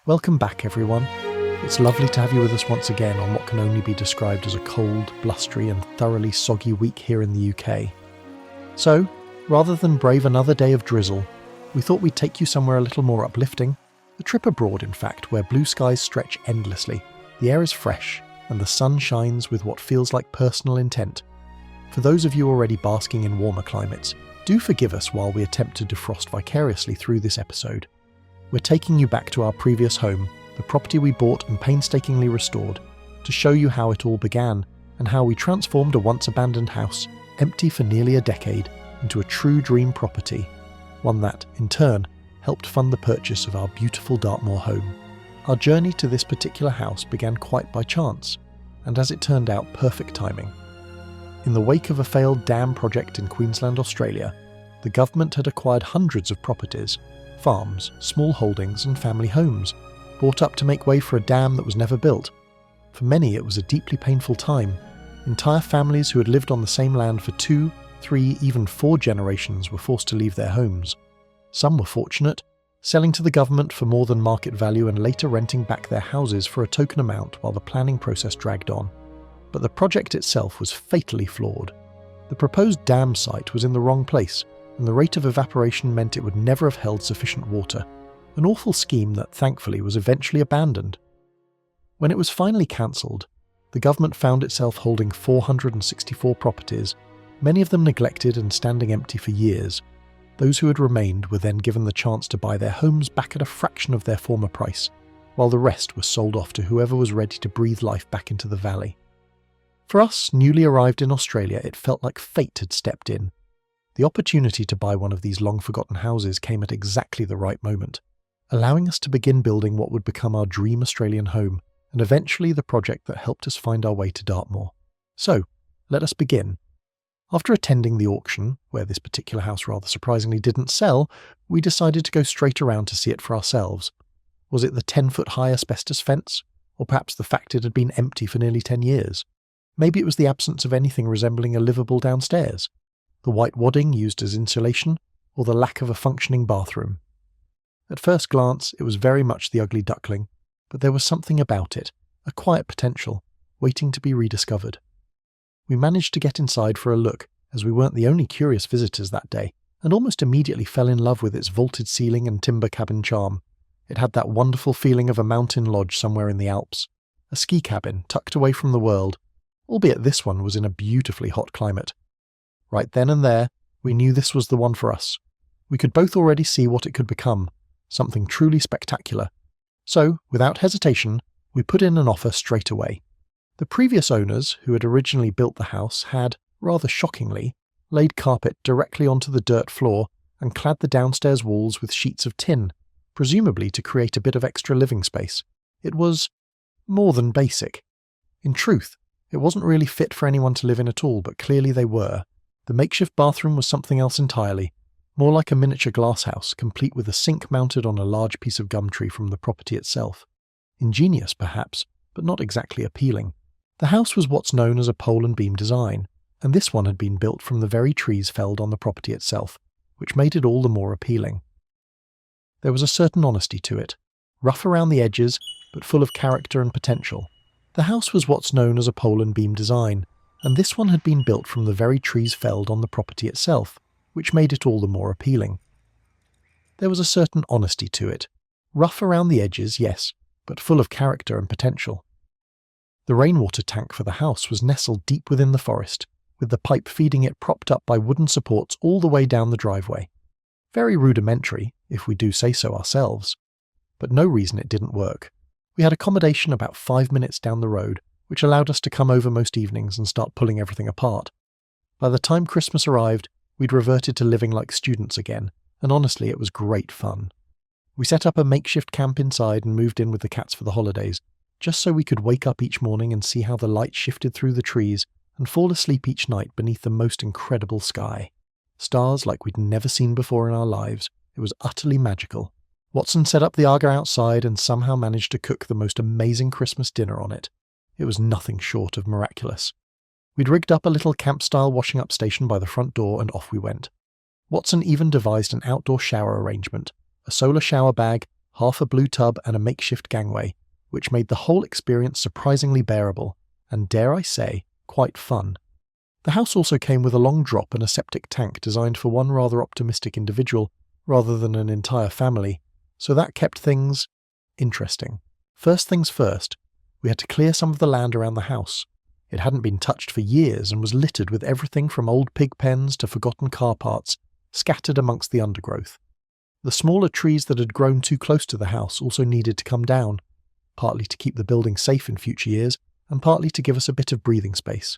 Welcome back, everyone. It's lovely to have you with us once again on what can only be described as a cold, blustery and thoroughly soggy week here in the UK. So, rather than brave another day of drizzle, we thought we'd take you somewhere a little more uplifting. A trip abroad, in fact, where blue skies stretch endlessly, the air is fresh, and the sun shines with what feels like personal intent. For those of you already basking in warmer climates, do forgive us while we attempt to defrost vicariously through this episode. We're taking you back to our previous home, the property we bought and painstakingly restored, to show you how it all began and how we transformed a once abandoned house, empty for nearly a decade, into a true dream property, one that, in turn, helped fund the purchase of our beautiful Dartmoor home. Our journey to this particular house began quite by chance, and as it turned out, perfect timing. In the wake of a failed dam project in Queensland, Australia, the government had acquired hundreds of properties, farms, small holdings and family homes, bought up to make way for a dam that was never built. For many it was a deeply painful time. Entire families who had lived on the same land for 2, 3, even 4 generations were forced to leave their homes. Some were fortunate, selling to the government for more than market value and later renting back their houses for a token amount while the planning process dragged on. But the project itself was fatally flawed. The proposed dam site was in the wrong place, and the rate of evaporation meant it would never have held sufficient water, an awful scheme that thankfully was eventually abandoned. When it was finally cancelled, the government found itself holding 464 properties, many of them neglected and standing empty for years. Those who had remained were then given the chance to buy their homes back at a fraction of their former price, while the rest was sold off to whoever was ready to breathe life back into the valley. For us, newly arrived in Australia, it felt like fate had stepped in. The opportunity to buy one of these long-forgotten houses came at exactly the right moment, allowing us to begin building what would become our dream Australian home, and eventually the project that helped us find our way to Dartmoor. So, let us begin. After attending the auction, where this particular house rather surprisingly didn't sell, we decided to go straight around to see it for ourselves. Was it the 10-foot-high asbestos fence? Or perhaps the fact it had been empty for nearly 10 years? Maybe it was the absence of anything resembling a livable downstairs? The white wadding used as insulation, or the lack of a functioning bathroom. At first glance, it was very much the ugly duckling, but there was something about it, a quiet potential, waiting to be rediscovered. We managed to get inside for a look, as we weren't the only curious visitors that day, and almost immediately fell in love with its vaulted ceiling and timber cabin charm. It had that wonderful feeling of a mountain lodge somewhere in the Alps, a ski cabin tucked away from the world, albeit this one was in a beautifully hot climate. Right then and there, we knew this was the one for us. We could both already see what it could become, something truly spectacular. So, without hesitation, we put in an offer straight away. The previous owners, who had originally built the house, had, rather shockingly, laid carpet directly onto the dirt floor and clad the downstairs walls with sheets of tin, presumably to create a bit of extra living space. It was more than basic. In truth, it wasn't really fit for anyone to live in at all, but clearly they were. The makeshift bathroom was something else entirely, more like a miniature glasshouse, complete with a sink mounted on a large piece of gum tree from the property itself. Ingenious, perhaps, but not exactly appealing. The house was what's known as a pole and beam design, and this one had been built from the very trees felled on the property itself, which made it all the more appealing. There was a certain honesty to it, rough around the edges, but full of character and potential. The house was what's known as a pole and beam design, and this one had been built from the very trees felled on the property itself, which made it all the more appealing. There was a certain honesty to it, rough around the edges, yes, but full of character and potential. The rainwater tank for the house was nestled deep within the forest, with the pipe feeding it propped up by wooden supports all the way down the driveway. Very rudimentary, if we do say so ourselves, but no reason it didn't work. We had accommodation about 5 minutes down the road, which allowed us to come over most evenings and start pulling everything apart. By the time Christmas arrived, we'd reverted to living like students again, and honestly it was great fun. We set up a makeshift camp inside and moved in with the cats for the holidays, just so we could wake up each morning and see how the light shifted through the trees and fall asleep each night beneath the most incredible sky. Stars like we'd never seen before in our lives. It was utterly magical. Watson set up the Aga outside and somehow managed to cook the most amazing Christmas dinner on it. It was nothing short of miraculous. We'd rigged up a little camp-style washing-up station by the front door and off we went. Watson even devised an outdoor shower arrangement, a solar shower bag, half a blue tub and a makeshift gangway, which made the whole experience surprisingly bearable, and dare I say, quite fun. The house also came with a long drop and a septic tank designed for one rather optimistic individual rather than an entire family, so that kept things interesting. First things first, we had to clear some of the land around the house. It hadn't been touched for years and was littered with everything from old pig pens to forgotten car parts, scattered amongst the undergrowth. The smaller trees that had grown too close to the house also needed to come down, partly to keep the building safe in future years, and partly to give us a bit of breathing space.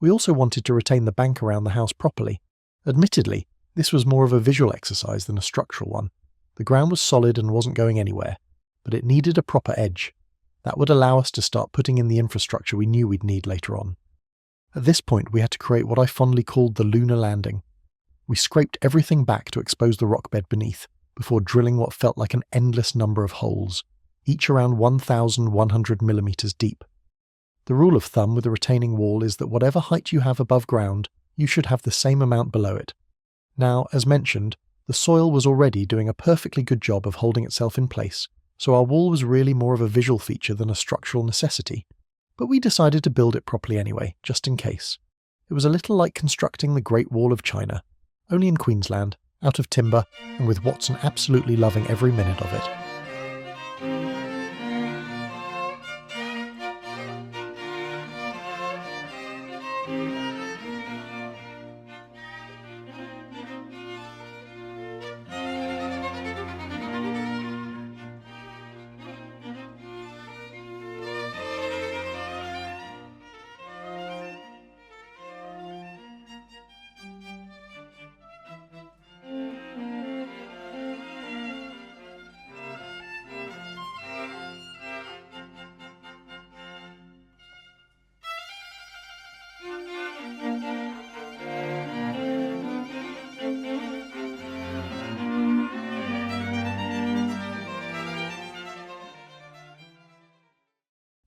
We also wanted to retain the bank around the house properly. Admittedly, this was more of a visual exercise than a structural one. The ground was solid and wasn't going anywhere, but it needed a proper edge. That would allow us to start putting in the infrastructure we knew we'd need later on. At this point, we had to create what I fondly called the lunar landing. We scraped everything back to expose the rock bed beneath, before drilling what felt like an endless number of holes, each around 1,100 millimeters deep. The rule of thumb with a retaining wall is that whatever height you have above ground, you should have the same amount below it. Now, as mentioned, the soil was already doing a perfectly good job of holding itself in place, so our wall was really more of a visual feature than a structural necessity. But we decided to build it properly anyway, just in case. It was a little like constructing the Great Wall of China, only in Queensland, out of timber, and with Watson absolutely loving every minute of it.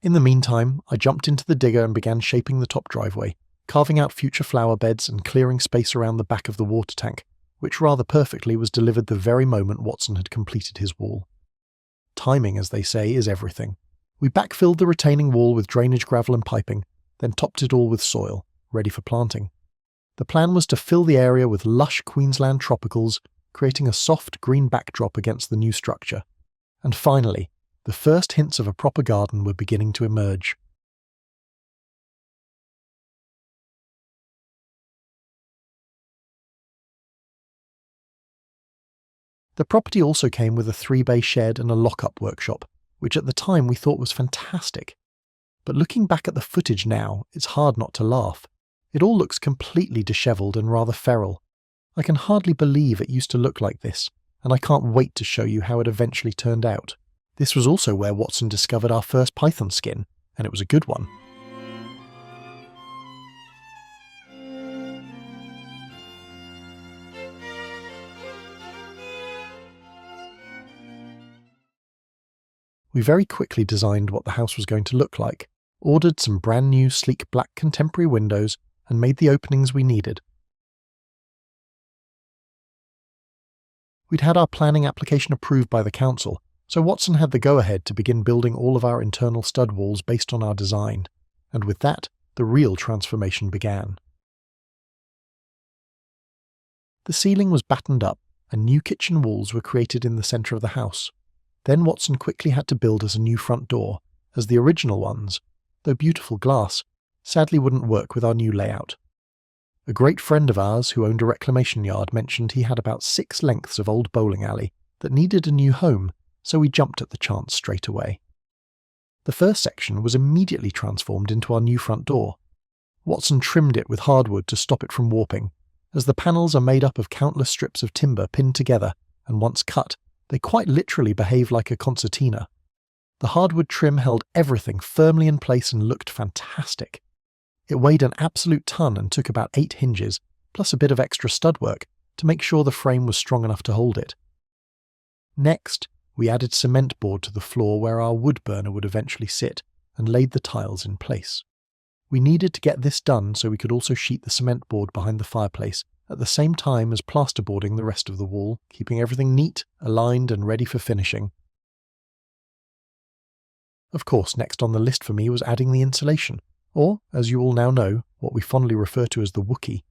In the meantime, I jumped into the digger and began shaping the top driveway, carving out future flower beds and clearing space around the back of the water tank, which rather perfectly was delivered the very moment Watson had completed his wall. Timing, as they say, is everything. We backfilled the retaining wall with drainage gravel and piping, then topped it all with soil, ready for planting. The plan was to fill the area with lush Queensland tropicals, creating a soft green backdrop against the new structure. And finally, the first hints of a proper garden were beginning to emerge. The property also came with a 3-bay shed and a lock-up workshop, which at the time we thought was fantastic. But looking back at the footage now, it's hard not to laugh. It all looks completely dishevelled and rather feral. I can hardly believe it used to look like this, and I can't wait to show you how it eventually turned out. This was also where Watson discovered our first python skin, and it was a good one. We very quickly designed what the house was going to look like, ordered some brand new sleek black contemporary windows, and made the openings we needed. We'd had our planning application approved by the council, so Watson had the go-ahead to begin building all of our internal stud walls based on our design, and with that, the real transformation began. The ceiling was battened up, and new kitchen walls were created in the centre of the house. Then Watson quickly had to build us a new front door, as the original ones, though beautiful glass, sadly wouldn't work with our new layout. A great friend of ours who owned a reclamation yard mentioned he had about 6 lengths of old bowling alley that needed a new home, so we jumped at the chance straight away. The first section was immediately transformed into our new front door. Watson trimmed it with hardwood to stop it from warping, as the panels are made up of countless strips of timber pinned together, and once cut, they quite literally behave like a concertina. The hardwood trim held everything firmly in place and looked fantastic. It weighed an absolute ton and took about 8 hinges, plus a bit of extra stud work, to make sure the frame was strong enough to hold it. Next, we added cement board to the floor where our wood burner would eventually sit, and laid the tiles in place. We needed to get this done so we could also sheet the cement board behind the fireplace, at the same time as plasterboarding the rest of the wall, keeping everything neat, aligned and ready for finishing, Of course, next on the list for me was adding the insulation, or, as you all now know, what we fondly refer to as the Wookiee.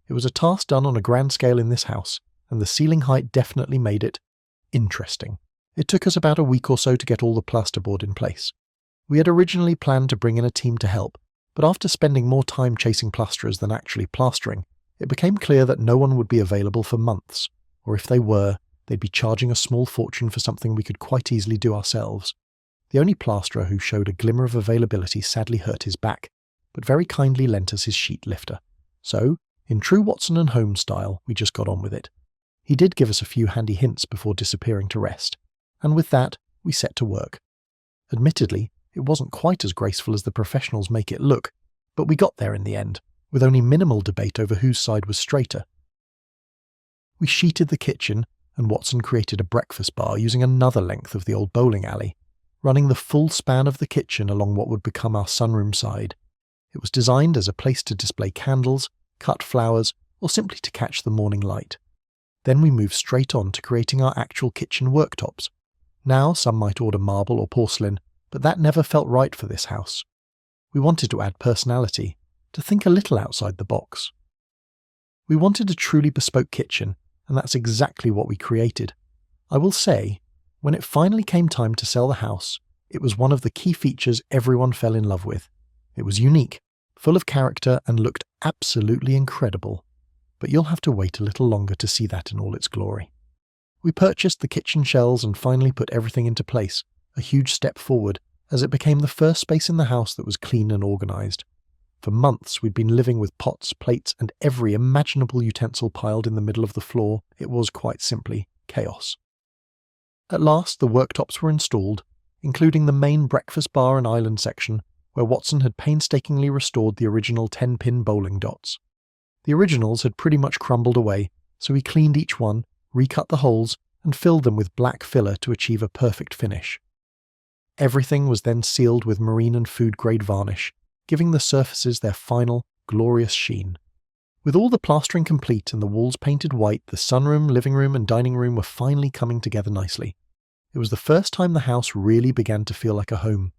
It was a task done on a grand scale in this house, and the ceiling height definitely made it interesting. It took us about a week or so to get all the plasterboard in place. We had originally planned to bring in a team to help, but after spending more time chasing plasterers than actually plastering, it became clear that no one would be available for months, or if they were, they'd be charging a small fortune for something we could quite easily do ourselves. The only plasterer who showed a glimmer of availability sadly hurt his back, but very kindly lent us his sheet lifter. So, in true Watson and Holmes style, we just got on with it. He did give us a few handy hints before disappearing to rest, and with that, we set to work. Admittedly, it wasn't quite as graceful as the professionals make it look, but we got there in the end, with only minimal debate over whose side was straighter. We sheeted the kitchen, and Watson created a breakfast bar using another length of the old bowling alley, running the full span of the kitchen along what would become our sunroom side. It was designed as a place to display candles, cut flowers, or simply to catch the morning light. Then we moved straight on to creating our actual kitchen worktops. Now some might order marble or porcelain, but that never felt right for this house. We wanted to add personality, to think a little outside the box. We wanted a truly bespoke kitchen, and that's exactly what we created. I will say, when it finally came time to sell the house, it was one of the key features everyone fell in love with. It was unique, full of character, and looked absolutely incredible. But you'll have to wait a little longer to see that in all its glory. We purchased the kitchen shells and finally put everything into place, a huge step forward, as it became the first space in the house that was clean and organised. For months we'd been living with pots, plates, and every imaginable utensil piled in the middle of the floor. It was quite simply chaos. At last the worktops were installed, including the main breakfast bar and island section, where Watson had painstakingly restored the original 10-pin bowling dots. The originals had pretty much crumbled away, so we cleaned each one, recut the holes, and filled them with black filler to achieve a perfect finish. Everything was then sealed with marine and food-grade varnish, giving the surfaces their final, glorious sheen. With all the plastering complete and the walls painted white, the sunroom, living room, and dining room were finally coming together nicely. It was the first time the house really began to feel like a home.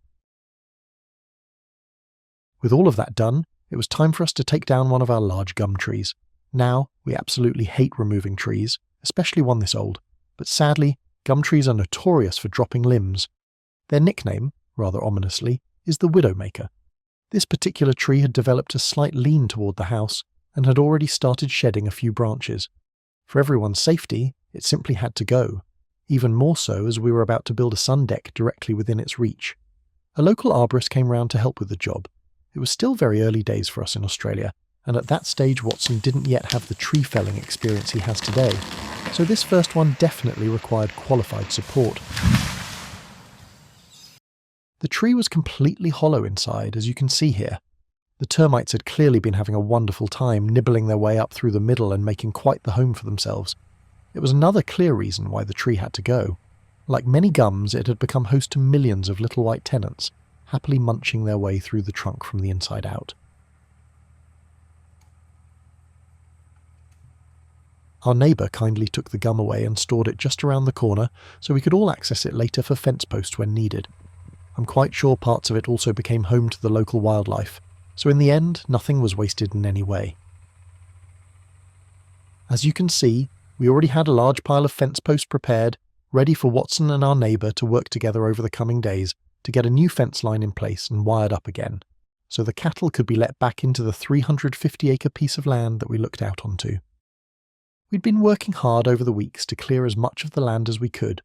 With all of that done, it was time for us to take down one of our large gum trees. Now, we absolutely hate removing trees, especially one this old, but sadly, gum trees are notorious for dropping limbs. Their nickname, rather ominously, is the Widowmaker. This particular tree had developed a slight lean toward the house and had already started shedding a few branches. For everyone's safety, it simply had to go, even more so as we were about to build a sun deck directly within its reach. A local arborist came round to help with the job. It was still very early days for us in Australia, and at that stage Watson didn't yet have the tree felling experience he has today, so this first one definitely required qualified support. The tree was completely hollow inside, as you can see here. The termites had clearly been having a wonderful time nibbling their way up through the middle and making quite the home for themselves. It was another clear reason why the tree had to go. Like many gums, it had become host to millions of little white tenants, happily munching their way through the trunk from the inside out. Our neighbour kindly took the gum away and stored it just around the corner so we could all access it later for fence posts when needed. I'm quite sure parts of it also became home to the local wildlife, so in the end, nothing was wasted in any way. As you can see, we already had a large pile of fence posts prepared, ready for Watson and our neighbour to work together over the coming days to get a new fence line in place and wired up again, so the cattle could be let back into the 350-acre piece of land that we looked out onto. We'd been working hard over the weeks to clear as much of the land as we could.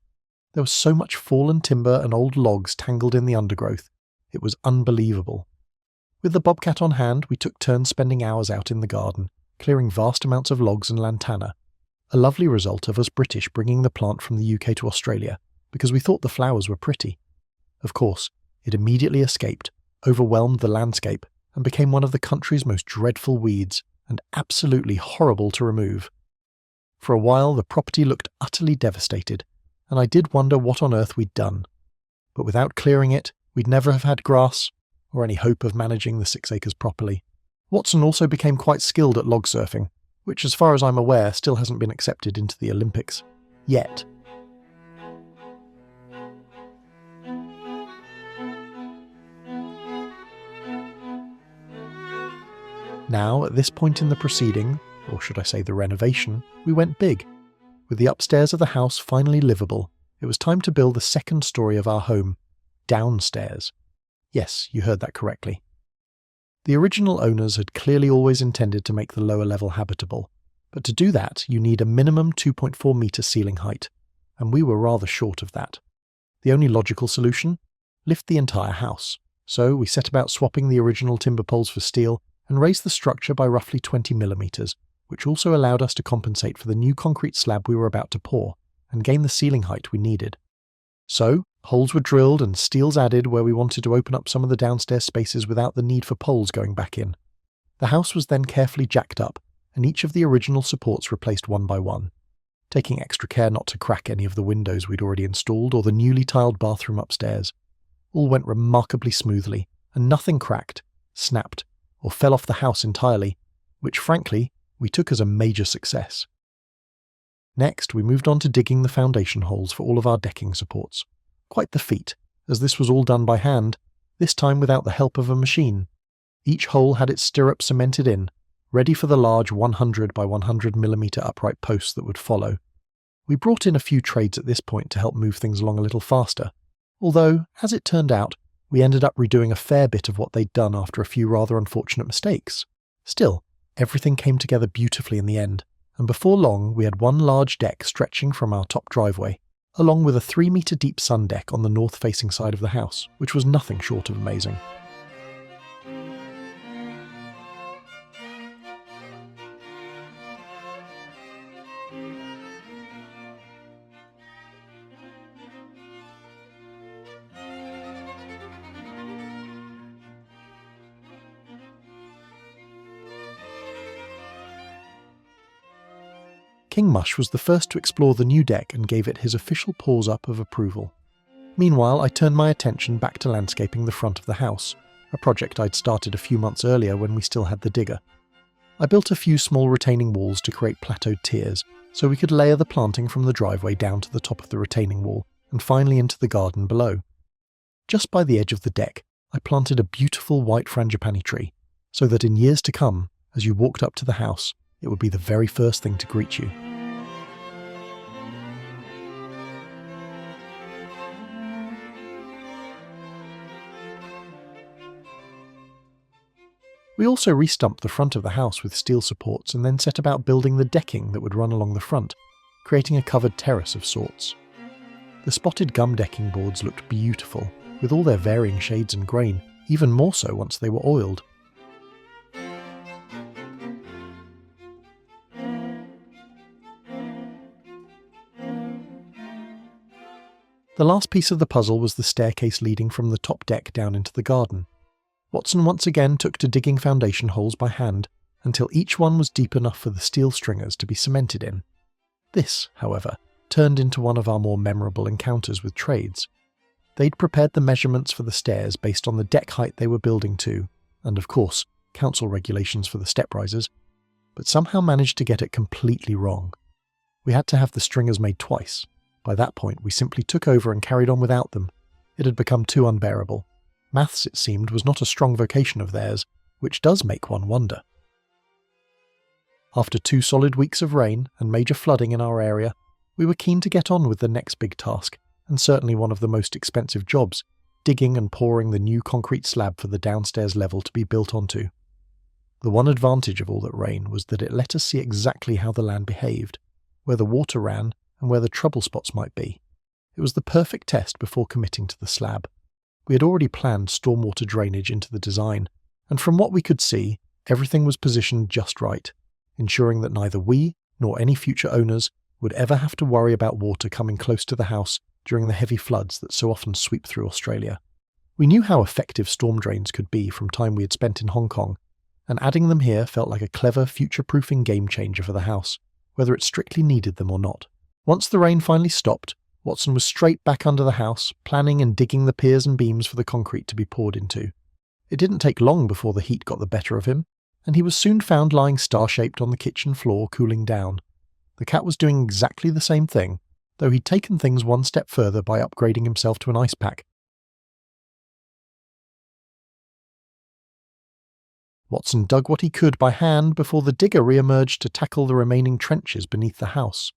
There was so much fallen timber and old logs tangled in the undergrowth. It was unbelievable. With the bobcat on hand, we took turns spending hours out in the garden, clearing vast amounts of logs and lantana, a lovely result of us British bringing the plant from the UK to Australia, because we thought the flowers were pretty. Of course, it immediately escaped, overwhelmed the landscape, and became one of the country's most dreadful weeds, and absolutely horrible to remove. For a while the property looked utterly devastated, and I did wonder what on earth we'd done. But without clearing it, we'd never have had grass, or any hope of managing the 6 acres properly. Watson also became quite skilled at log surfing, which as far as I'm aware still hasn't been accepted into the Olympics. Yet. Now, at this point in the proceeding, or should I say the renovation, we went big. With the upstairs of the house finally livable, it was time to build the second story of our home, downstairs. Yes, you heard that correctly. The original owners had clearly always intended to make the lower level habitable, but to do that you need a minimum 2.4 metre ceiling height, and we were rather short of that. The only logical solution? Lift the entire house. So we set about swapping the original timber poles for steel and raised the structure by roughly 20 millimetres, which also allowed us to compensate for the new concrete slab we were about to pour, and gain the ceiling height we needed. So, holes were drilled and steels added where we wanted to open up some of the downstairs spaces without the need for poles going back in. The house was then carefully jacked up, and each of the original supports replaced one by one, taking extra care not to crack any of the windows we'd already installed or the newly tiled bathroom upstairs. All went remarkably smoothly, and nothing cracked, snapped, or fell off the house entirely, which frankly, we took as a major success. Next, we moved on to digging the foundation holes for all of our decking supports. Quite the feat, as this was all done by hand, this time without the help of a machine. Each hole had its stirrup cemented in, ready for the large 100 by 100 millimetre upright posts that would follow. We brought in a few trades at this point to help move things along a little faster, although, as it turned out, we ended up redoing a fair bit of what they'd done after a few rather unfortunate mistakes. Still, everything came together beautifully in the end, and before long we had one large deck stretching from our top driveway, along with a 3-metre deep sun deck on the north-facing side of the house, which was nothing short of amazing. King Mush was the first to explore the new deck and gave it his official paws up of approval. Meanwhile, I turned my attention back to landscaping the front of the house, a project I'd started a few months earlier when we still had the digger. I built a few small retaining walls to create plateaued tiers, so we could layer the planting from the driveway down to the top of the retaining wall and finally into the garden below. Just by the edge of the deck, I planted a beautiful white frangipani tree, so that in years to come, as you walked up to the house, it would be the very first thing to greet you. We also restumped the front of the house with steel supports and then set about building the decking that would run along the front, creating a covered terrace of sorts. The spotted gum decking boards looked beautiful, with all their varying shades and grain, even more so once they were oiled. The last piece of the puzzle was the staircase leading from the top deck down into the garden. Watson once again took to digging foundation holes by hand until each one was deep enough for the steel stringers to be cemented in. This, however, turned into one of our more memorable encounters with trades. They'd prepared the measurements for the stairs based on the deck height they were building to, and of course, council regulations for the step risers, but somehow managed to get it completely wrong. We had to have the stringers made twice. By that point, we simply took over and carried on without them. It had become too unbearable. Maths, it seemed, was not a strong vocation of theirs, which does make one wonder. After 2 solid weeks of rain and major flooding in our area, we were keen to get on with the next big task, and certainly one of the most expensive jobs, digging and pouring the new concrete slab for the downstairs level to be built onto. The one advantage of all that rain was that it let us see exactly how the land behaved, where the water ran and where the trouble spots might be. It was the perfect test before committing to the slab. We had already planned stormwater drainage into the design, and from what we could see, everything was positioned just right, ensuring that neither we nor any future owners would ever have to worry about water coming close to the house during the heavy floods that so often sweep through Australia. We knew how effective storm drains could be from time we had spent in Hong Kong, and adding them here felt like a clever future-proofing game changer for the house, whether it strictly needed them or not. Once the rain finally stopped, Watson was straight back under the house, planning and digging the piers and beams for the concrete to be poured into. It didn't take long before the heat got the better of him, and he was soon found lying star-shaped on the kitchen floor cooling down. The cat was doing exactly the same thing, though he'd taken things one step further by upgrading himself to an ice pack. Watson dug what he could by hand before the digger re-emerged to tackle the remaining trenches beneath the house.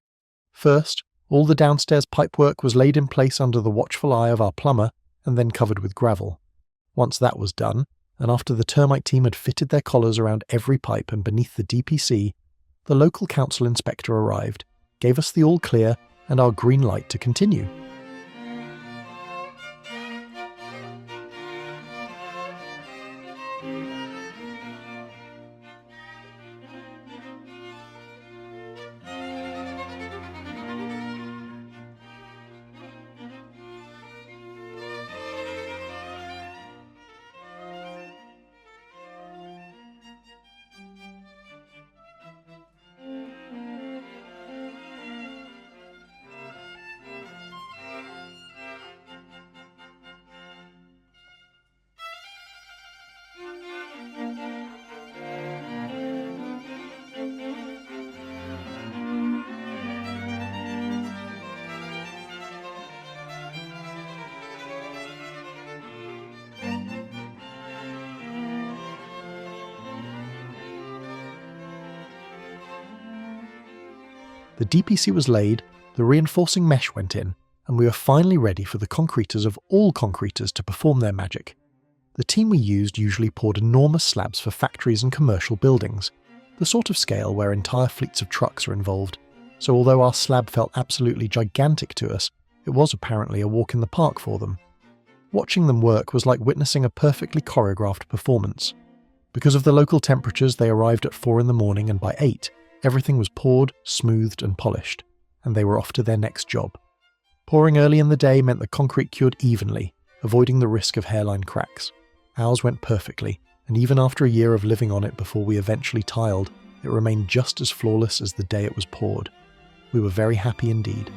First, all the downstairs pipework was laid in place under the watchful eye of our plumber and then covered with gravel. Once that was done, and after the termite team had fitted their collars around every pipe and beneath the DPC, the local council inspector arrived, gave us the all clear and our green light to continue. The DPC was laid, the reinforcing mesh went in, and we were finally ready for the concreters of all concreters to perform their magic. The team we used usually poured enormous slabs for factories and commercial buildings, the sort of scale where entire fleets of trucks are involved, so although our slab felt absolutely gigantic to us, it was apparently a walk in the park for them. Watching them work was like witnessing a perfectly choreographed performance. Because of the local temperatures, they arrived at 4 a.m, and by 8, everything was poured, smoothed and polished, and they were off to their next job. Pouring early in the day meant the concrete cured evenly, avoiding the risk of hairline cracks. Ours went perfectly, and even after a year of living on it before we eventually tiled, it remained just as flawless as the day it was poured. We were very happy indeed.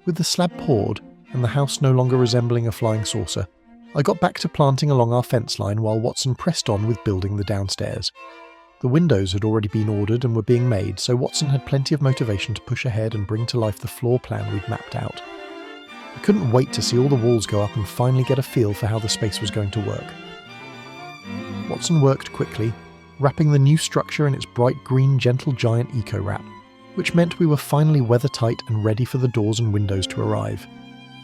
With the slab poured, and the house no longer resembling a flying saucer, I got back to planting along our fence line while Watson pressed on with building the downstairs. The windows had already been ordered and were being made, so Watson had plenty of motivation to push ahead and bring to life the floor plan we'd mapped out. I couldn't wait to see all the walls go up and finally get a feel for how the space was going to work. Watson worked quickly, wrapping the new structure in its bright green Gentle Giant eco-wrap, which meant we were finally weather-tight and ready for the doors and windows to arrive.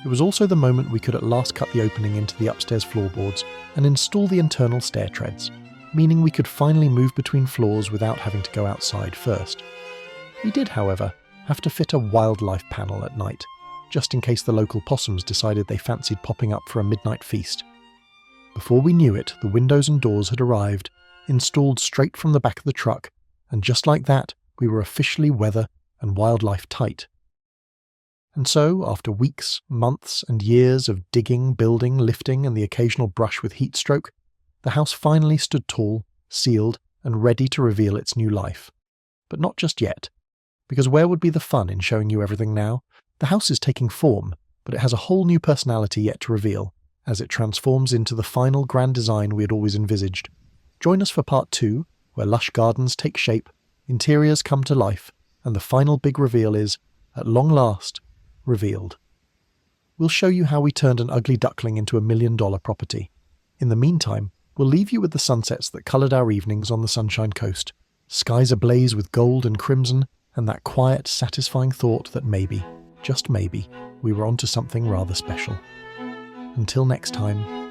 It was also the moment we could at last cut the opening into the upstairs floorboards and install the internal stair treads, meaning we could finally move between floors without having to go outside first. We did, however, have to fit a wildlife panel at night, just in case the local possums decided they fancied popping up for a midnight feast. Before we knew it, the windows and doors had arrived, installed straight from the back of the truck, and just like that, we were officially weather and wildlife tight. And so, after weeks, months, and years of digging, building, lifting, and the occasional brush with heat stroke, the house finally stood tall, sealed, and ready to reveal its new life. But not just yet. Because where would be the fun in showing you everything now? The house is taking form, but it has a whole new personality yet to reveal, as it transforms into the final grand design we had always envisaged. Join us for part 2, where lush gardens take shape, interiors come to life, and the final big reveal is, at long last, revealed. We'll show you how we turned an ugly duckling into $1 million property. In the meantime, we'll leave you with the sunsets that coloured our evenings on the Sunshine Coast, skies ablaze with gold and crimson, and that quiet, satisfying thought that maybe, just maybe, we were onto something rather special. Until next time,